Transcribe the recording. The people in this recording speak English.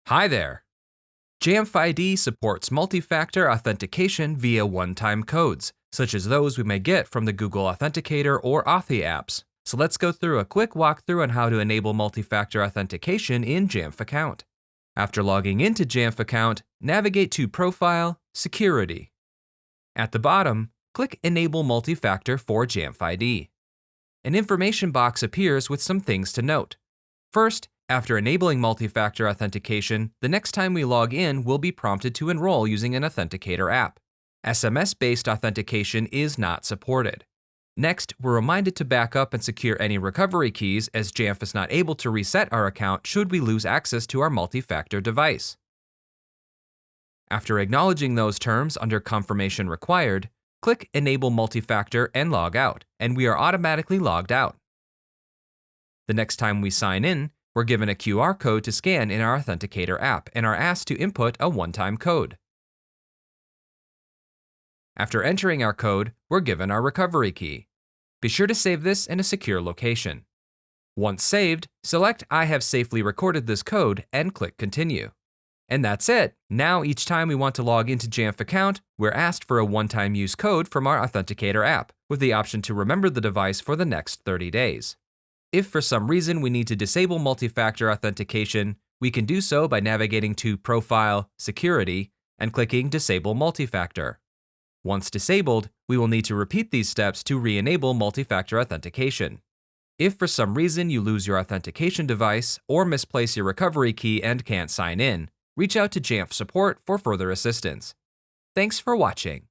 Hi there! Jamf ID supports multi-factor authentication via one-time codes, such as those we may get from the Google Authenticator or Authy apps. So let's go through a quick walkthrough on how to enable multi-factor authentication in Jamf Account. After logging into Jamf Account, navigate to Profile, Security. At the bottom, click Enable Multi-Factor for Jamf ID. An information box appears with some things to note. First, after enabling multi-factor authentication, the next time we log in, we'll be prompted to enroll using an Authenticator app. SMS-based authentication is not supported. Next, we're reminded to back up and secure any recovery keys, as Jamf is not able to reset our account should we lose access to our multi-factor device. After acknowledging those terms under Confirmation Required, click Enable Multi-Factor and log out, and we are automatically logged out. The next time we sign in, we're given a QR code to scan in our Authenticator app and are asked to input a one-time code. After entering our code, we're given our recovery key. Be sure to save this in a secure location. Once saved, select I have safely recorded this code and click Continue. And that's it! Now each time we want to log into Jamf Account, we're asked for a one-time use code from our Authenticator app, with the option to remember the device for the next 30 days. If for some reason we need to disable multi-factor authentication, we can do so by navigating to Profile, Security, and clicking Disable Multi-Factor. Once disabled, we will need to repeat these steps to re-enable multi-factor authentication. If for some reason you lose your authentication device or misplace your recovery key and can't sign in, reach out to Jamf support for further assistance. Thanks for watching.